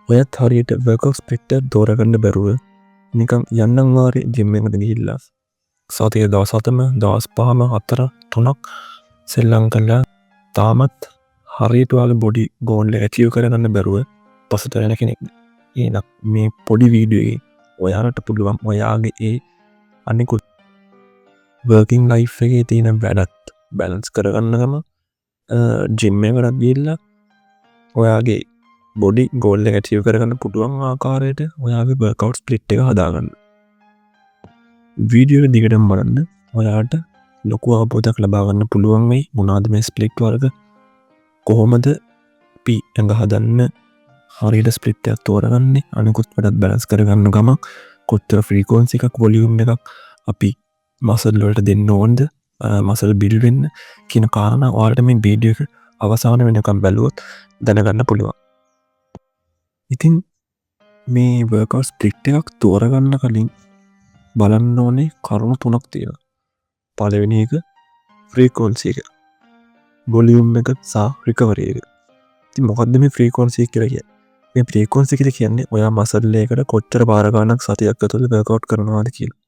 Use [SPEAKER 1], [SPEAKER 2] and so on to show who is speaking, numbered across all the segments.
[SPEAKER 1] ඔයත් හරියට workout split එක තෝරගන්න බැරුව නිකන් යන්නම් වාරේ ජිම් එකට ගිහිල්ලා සතියේ දවස් 7ම දවස් 5ම 4 3ක් සෙල්ලම් කළා තාමත් හරියට ඔයාගේ බොඩි ගෝල් එක ඇචීව් කරගන්න බැරුව පසුත වෙන කෙනෙක්. එහෙනම් මේ පොඩි වීඩියෝ එකේ ඔයාලට පුළුවන් ඔයාගේ ඒ අනිකුත් වර්කින් ලයිෆ් එකේ තියෙන වැඩත් බැලන්ස් කරගන්නකම ජිම් එකකට ගිහිල්ලා ඔයාගේ බොඩි ගෝල් එක ඇචීව් කරගන්න පුළුවන් ආකාරයට ඔයාගේ වර්කවුට් ස්ප්ලිට් එක හදාගන්න. වීඩියෝ එක දිගටම බලන්න ඔයාට ලොකු අවබෝධයක් ලබා ගන්න පුළුවන් වෙයි මොනවාද මේ ස්ප්ලිට් වර්ග කොහොමද අපි ඇඟ හදන්න හරියට ස්ප්ලිට් එකක් තෝරගන්නේ අනිකුත් වැඩත් බැලන්ස් කරගන්න ගම කොච්චර ෆ්‍රීකවන්සි එකක් වොලියුම් එකක් අපි මසල් වලට දෙන්න ඕනද මසල් බිල්ඩ් වෙන්න කියන කාරණා ඔයාලට මේ වීඩියෝ එක අවසාන වෙනකම් බැලුවොත් දැනගන්න පුළුවන්. ඉතින් මේ වර්කවුට් ස්ප්ලිට් එකක් තෝරගන්න කලින් බලන්න ඕනේ කරුණු 3ක් තියෙනවා. පළවෙනි එක ෆ්‍රීකවන්සි එක. වොලියුම් එක සහ රිකවරි එක. ඉතින් මොකද්ද මේ ෆ්‍රීකවන්සි එක කියලා කියන්නේ? මේ ෆ්‍රීකවන්සි එක කියන්නේ ඔයා මසල් එකකට කොච්චර බාර ගන්නක් සතියක් ඇතුළත වර්කවුට් කරනවාද කියලා.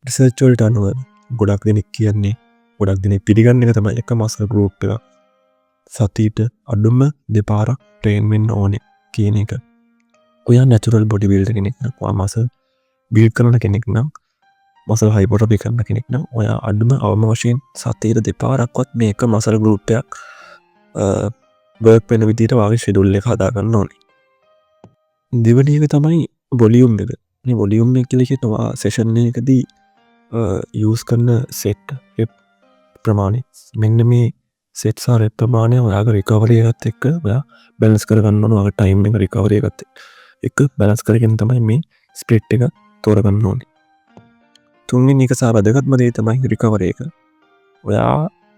[SPEAKER 1] රිසර්ච් වලට අනුව ගොඩක් දෙනෙක් කියන්නේ ගොඩක් දෙනෙක් පිළිගන්න එක තමයි එක මසල් ගෲප් එකක් සතියට අඩුම දෙපාරක් ට්‍රේන් වෙන්න ඕනේ කියන එක. ඔයා නැචරල් බොඩි බිල්ඩර් කෙනෙක් නම් ඔයා මසල් බිල්ඩ් කරන කෙනෙක් නම් මසල් හයිපර්ට්‍රොෆි කරන කෙනෙක් නම් ඔයා අඩුම අවම වශයෙන් සතියට දෙපාරක්වත් මේක මසල් ගෲප් එකක් වර්ක් වෙන විදිහට වාගේ ෂෙඩියුල් එක හදා ගන්න ඕනේ. දෙවෙනි එක තමයි වොලියුම් එක. මේ වොලියුම් එක කියලා කියනවා සෙෂන් එකකදී යූස් කරන සෙට් රෙප් ප්‍රමාණය. මෙන්න මේ සෙට් සහ රෙප් ප්‍රමාණය ඔයාගේ රිකවරි එකත් එක්ක ඔයා බැලන්ස් කරගන්න ඕන. ඔයාගේ ටයිම් එක රිකවරි එකත් එක්ක බැලන්ස් කරගෙන තමයි මේ ස්ප්ලිට් එක තෝරගන්න ඕනේ. තුන්වෙනි එක සහ වැදගත්ම දේ තමයි රිකවරි එක. ඔයා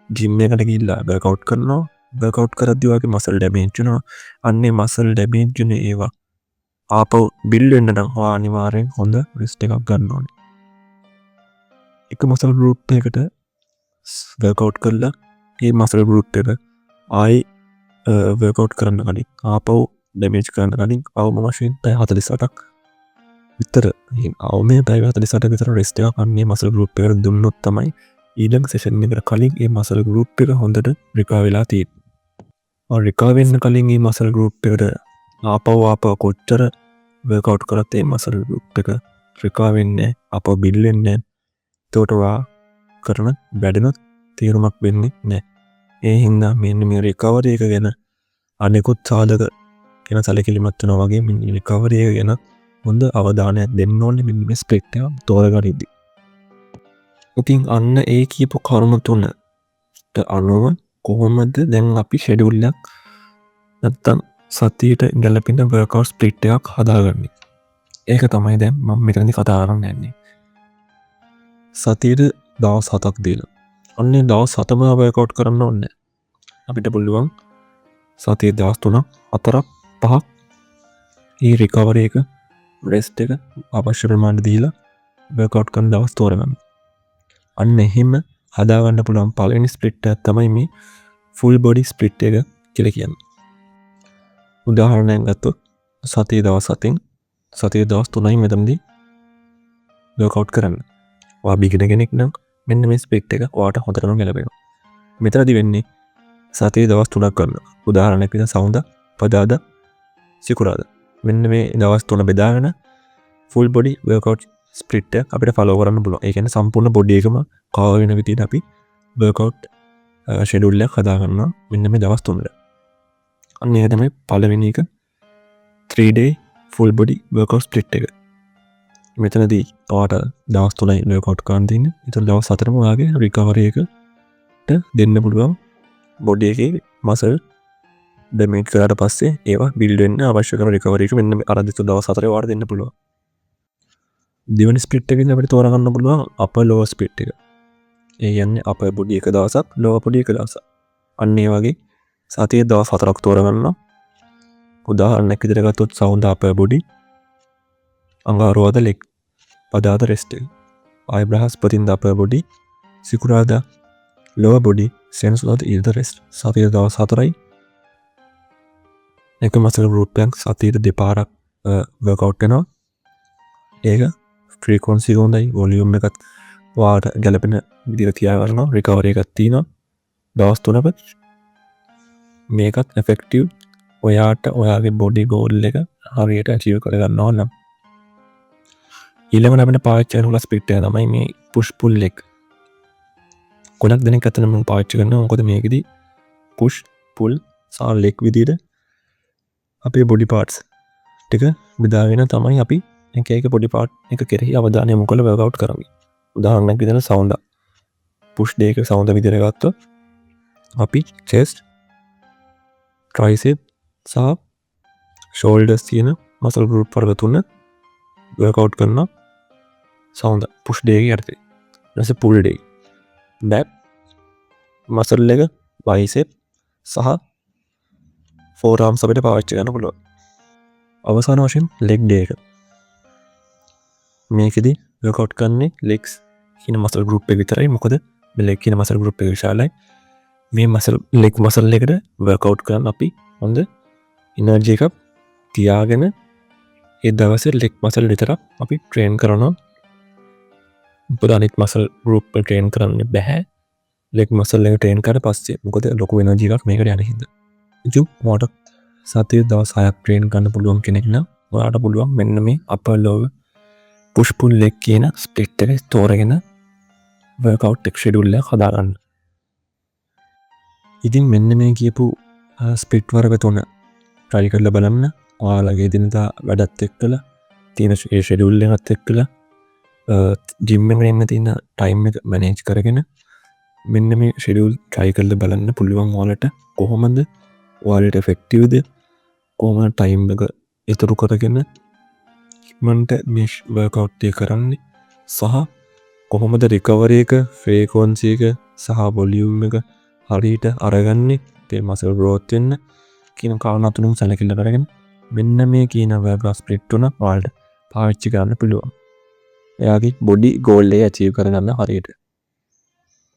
[SPEAKER 1] ජිම් එකට ගිහිල්ලා වර්කවුට් කරනවා. වර්කවුට් කරද්දී ඔයාගේ මසල් ඩැමේජ් වෙනවා. අන්නේ මසල් ඩැමේජ් වෙන ඒවා ආපහු බිල්ඩ් වෙන්න නම් ඔයා අනිවාර්යෙන් හොඳ රෙස්ට් එකක් ගන්න ඕනේ. එක මසල් ගෲප් එකකට වර්කවුට් කරලා ඒ මසල් ගෲප් එක ආයි වර්කවුට් කරන්න කලින් ආපහු ඩැමේජ් කරන්න කලින් අවම වශයෙන් පැය 48ක් විතර අවමේ පැය 48ක් විතර රෙස්ට් එකක් අන්නේ මසල් ගෲප් එකට දුන්නොත් තමයි ඊළඟ සෙෂන් එකට කලින් ඒ මසල් ගෲප් එක හොඳට රිකවර් වෙලා තියෙන්නේ. රිකවර් වෙන්න කලින් මේ මසල් ගෲප් එකට ආපහු කොච්චර වර්කවුට් කරත් ඒ මසල් ගෲප් එක රිකවර් වෙන්නේ ආපහු බිල්ඩ් වෙන්නේ එතකොට ඔයා කරන වැඩනොත් තීරුමක් වෙන්නේ නැහැ. ඒ හින්දා මෙන්න මේ රිකවරි එක ගැන අනිකුත් සාධක ගැන සැලකිලිමත් වෙනවා වගේ මේ රිකවරි එක ගැන හොඳ අවධානයක් දෙන්න ඕනේ මෙන්න මේ ස්ප්ලිට් එක තෝරගනිද්දී. ඉතින් අන්න ඒ කියපු කරුණු තුනට අනුව කොහොමද දැන් අපි ෂෙඩියුල් එකක් නැත්තම් සතියට ගැලපෙන වර්කවුට් ස්ප්ලිට් එකක් හදාගන්නේ. ඒක තමයි දැන් මම මෙතනදී කතා කරන්න යන්නේ. සතියට දවස් 7ක් දීලා. අන්නේ දවස් 7ම වර්කවුට් කරන්න ඕනේ. අපිට පුළුවන් සතියේ දවස් 3ක් 4ක් 5ක් මේ රිකවරි එක රෙස්ට් එක අවශ්‍ය ප්‍රමාණයට දීලා වර්කවුට් කරන දවස් තෝරගන්න. අන්න එහෙම හදාගන්න පුළුවන් පළවෙනි ස්ප්ලිට් එක තමයි මේ ෆුල් බොඩි ස්ප්ලිට් එක කියලා කියන්නේ. උදාහරණයක් ගත්තොත් සතියේ දවස් 7න් සතියේ දවස් 3යි මෙතනදී වර්කවුට් කරන්න. ඔයා බිගිනර් කෙනෙක් නම් මෙන්න මේ ස්ප්ලිට් එක ඔයාට හොඳටම ගැලපෙනවා. මෙතනදී වෙන්නේ සතියේ දවස් 3ක් කරනවා. උදාහරණයක් විදිහට සවුන්දා, පදාදා, සිකුරාදා. මෙන්න මේ දවස් 3 බෙදාගෙන ෆුල් බොඩි වර්කවුට් ස්ප්ලිට් එක අපිට ෆලෝ කරන්න පුළුවන්. ඒ කියන්නේ සම්පූර්ණ බොඩි එකම කවර් වෙන විදිහට අපි වර්කවුට් ෂෙඩියුල් එකක් හදා ගන්නවා මෙන්න මේ දවස් 3 වල. අන්න ඒක තමයි පළවෙනි එක 3 day full body workout split එක. මෙතනදී ඔයාට දවස් 3යි වර්කවුට් කරන්න තියෙන්නේ. ඒතර දවස් 4ම ඔයාගේ රිකවරි එකට දෙන්න පුළුවන් බොඩි එකේ මසල් ඩැමේජ් කරාට පස්සේ ඒවා බිල්ඩ් වෙන්න අවශ්‍ය කරන රිකවරි එක මෙන්න අර දවස් 4 ඔයාට දෙන්න පුළුවන්. දෙවෙනි ස්ප්ලිට් එකකින් අපිට තෝරගන්න පුළුවන් අපර් ලෝවර් ස්ප්ලිට් එක. ඒ කියන්නේ අපර් බොඩි එක දවසක් ලෝවර් බොඩි එක දවසක්. අන්න ඒ වගේ සතියේ දවස් 4ක් තෝරගන්නවා. උදාහරණයක් විදිහට ගත්තොත් සවුන්දා අපර් බොඩි, අඟහරුවාදා ලෙග්, පදාදා රෙස්ට් එක, ආය බ්‍රහස්පතින්දා අපර් බොඩි, සිකුරාදා ලෝවර් බොඩි, සෙනසුරාදා ඉරිදා රෙස්ට්. සතියේ දවස් 4යි එක මසල් ගරුප්පයක් සතීට දෙපාරක් වර්කවට්ටනවා ඒක ෆ්‍රීකොන්සි හොඳයි වොලියුම් එකත් වාට ගැලපෙන විදිර තියාගන්න රිකවර එකත් තියන දවස් තුනක මේකත් එෆෙක්ටව් ඔයාට ඔයාගේ බොඩි ගෝල් එක හරියට ඇචීව කරගන්න ඕනම් ඉල්ලම ලබෙන පාච්චයනුල ස්පිට්ටය තමයි මේ පුෂ්පුල් එක් ගොඩක් දෙනෙක් ඇතනම පාච්චි කරන්න මොකොද මේකෙද පුෂ් පුල් සා ලෙක් විදිට අපේ බොඩි පාට්ස් ටික බිදාගෙන තමයි අපි එක පොඩි පාට් එක කෙරෙහි අවධානය මොකල වර්කවට් කරමි උදාහරණයක් විදින සෞන්ද පුෂ් ඩේක සෞන්ද විදිරගත්ත අපි චෙස්ට් ට්‍රයිසිප් සහ ෂෝල්ඩස් තියෙන මසල් ගරුප් පර්ග තුන්න වර්කවට් කරන්න සෞන්ද පුෂ් ඩේක යර්තේ ලස පුල්ඩේ බැප් මසල් එක බයිසෙප් සහ ෆෝරාම් සබට පාච්ච ගන්න පුළුව අවසාන වශයෙන් ලෙක් ඩේක මේකෙදී වර්කවට් කන්නේ ලෙක්ස් කියන මසල් ගරුප් එක විතරයි මොකද ලෙක් කියන මසල් ගරුප් එක විශාලයි මේ මසල් ලෙක් මසල් එකට වර්කවට් කරන්න අපි හොඳ ඉනර්ජි එකක් තියාගෙන ඒ දවස ලෙක් මසල් විතරක් අපි ට්‍රේන් කරනවා උපදානිත් මසල් ගරුප් ට්‍රේන් කරන්න බැහැ ලෙක් මසල් එක ට්‍රේන් කර පස්සේ මොකද ලොකු එනර්ජි එකක් මේකට යන හින්දා ඉතින් මට සතිය දවස් 6ක් ට්‍රේන් කරන්න පුළුවන් කෙනෙක් නම් ඔයාලට පුළුවන් මෙන්න මේ අපර් ලෝවර් පුෂ් පුල් ලෙග් කියන ස්ප්ලිට් එක තෝරගෙන වර්කවුට් එක ෂෙඩියුල් එක හදාගන්න. ඉතින් මෙන්න මේ කියපු ස්ප්ලිට් වර්ග තුන try කරලා බලන්න. ඔයාලගේ දිනදා වැඩත් එක්කලා තියෙන ඒ ෂෙඩියුල් එකත් එක්කලා ජිම් එකට එන්න තියෙන ටයිම් එක මැනේජ් කරගෙන මෙන්න මේ ෂෙඩියුල් try කරලා බලන්න පුළුවන් ඔයාලට කොහොමද ඔයාලට effective ද කොහොමද ටයිම් එක ඉතුරු කරගෙන ඉක්මනට මේ වර්කවුට් එක කරන්නේ සහ කොහොමද රිකවරි එක ෆ්‍රීකවන්සි එක සහ වොලියුම් එක හරියට අරගන්නේ තේ මසල් ග්‍රෝත් වෙන්න කියන කාරණා තුනම සැලකිලි කරගෙන මෙන්න මේ කියන වර්කවුට් ස්ප්ලිට් තුන ඔයාලට පාවිච්චි කරන්න පුළුවන්. එයාගේ බොඩි ගෝල් එක අචීව් කරගන්න හරියට